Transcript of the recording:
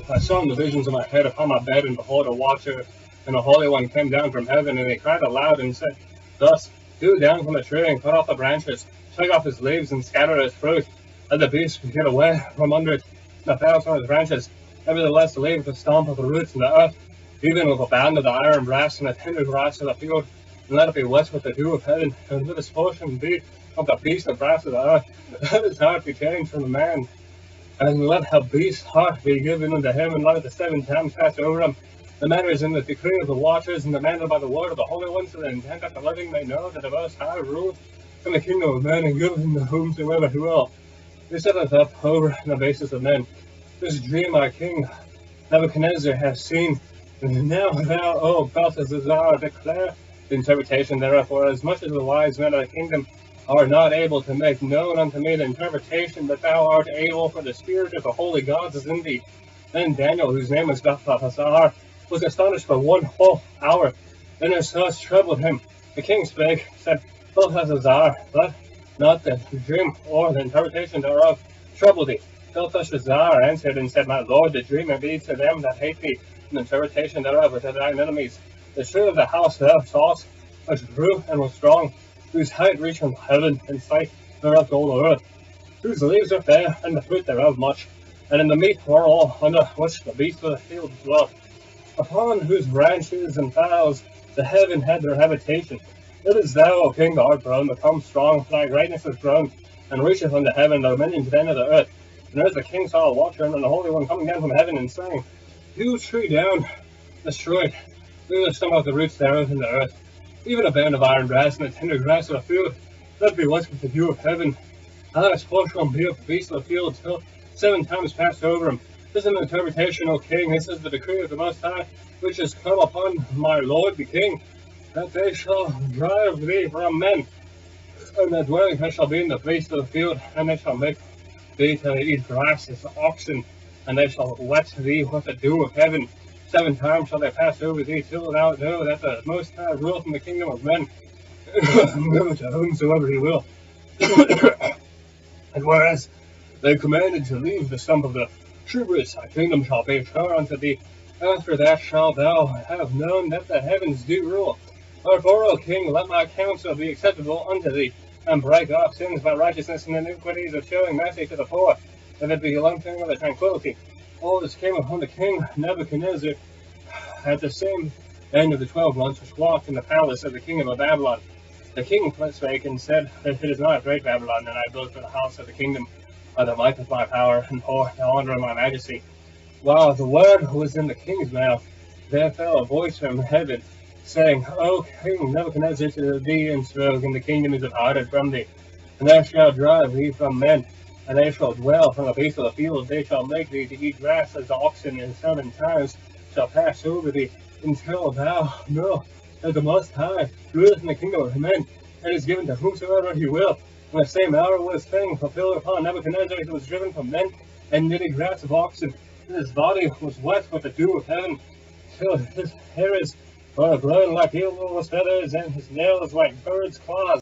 I saw in the visions of my head upon my bed, and behold, a watcher and a holy one came down from heaven, and he cried aloud and said, Thus, do down from the tree and cut off the branches, shake off his leaves and scatter his fruit. Let the beasts get away from under it, and the fowls from his branches. Nevertheless, leave the stump of the roots in the earth, even with a band of the iron brass and the tender grass of the field, and let it be wet with the dew of heaven, and let his portion be of the beast and brass of the earth. Let his heart be changed from the man, and let a beast's heart be given unto him, and let it the 7 times pass over him. The matter is in the decree of the watchers, and demanded by the word of the Holy One, so the intent that the living may know that the Most High ruleth in the kingdom of men, and giveth him to whomsoever he will. He setteth up over the basis of men. This dream our king Nebuchadnezzar hath seen, and now thou, O Belteshazzar, declare the interpretation thereof, for as much as the wise men of the kingdom are not able to make known unto me the interpretation, but thou art able, for the spirit of the holy gods is in thee. Then Daniel, whose name was Belteshazzar, was astonished for 1 whole hour. Then his thoughts troubled him. The king spake, said, Belteshazzar, let not the dream or the interpretation thereof trouble thee. Belteshazzar answered and said, My lord, the dream may be to them that hate thee, and the interpretation thereof to thine enemies. The tree of the house thou sawest, which grew and was strong, whose height reached from heaven, and sight thereof to all the earth, whose leaves are fair, and the fruit thereof much, and in the meat were all, under which the beasts of the field dwelt, upon whose branches and boughs the heaven had their habitation. It is thou, O king, thou art grown, become strong, thy greatness is grown, and reacheth unto heaven, the dominion to the end of the earth. And as the king saw a watcher and the Holy One coming down from heaven, and saying, Hew tree down, destroy it, leave the stump of the roots thereof in the earth, even a band of iron brass and the tender grass of the field, let it be wet with the dew of heaven. And let his portion be of the beasts of the field till 7 times passed over him. This is an interpretation, O king. This is the decree of the Most High, which is come upon my lord the king, that they shall drive thee from men, and the dwelling place shall be in the beasts of the field, and they shall make thee to eat grass as oxen, and they shall wet thee with the dew of heaven. 7 times shall they pass over thee, till thou know that the Most High ruleth in the kingdom of men, and giveth to whomsoever he will. And whereas they commanded to leave the stump of the tributes, thy kingdom shall be sure unto thee. After that shalt thou have known that the heavens do rule. Wherefore, O king, let my counsel be acceptable unto thee, and break off sins by righteousness and iniquities of showing mercy to the poor, that it be a long thing of the tranquility. All this came upon the king Nebuchadnezzar at the same end of the 12 months, which walked in the palace of the kingdom of Babylon. The king spake and said, It is not great Babylon, and I built for the house of the kingdom by the might of my power, and for the honor of my majesty. While the word was in the king's mouth, there fell a voice from heaven, saying, O king Nebuchadnezzar, to thee and spoke, and the kingdom is departed from thee, and they shall drive thee from men, and they shall dwell from the beasts of the field. They shall make thee to eat grass as oxen, and 7 times shall pass over thee, until thou know that the Most High ruleth in the kingdom of men, and is given to whomsoever he will. And the same hour was thing fulfilled upon Nebuchadnezzar, who was driven from men, and did eat grass of oxen, and his body was wet with the dew of heaven, till his hairs were grown like eagle's feathers, and his nails like birds' claws.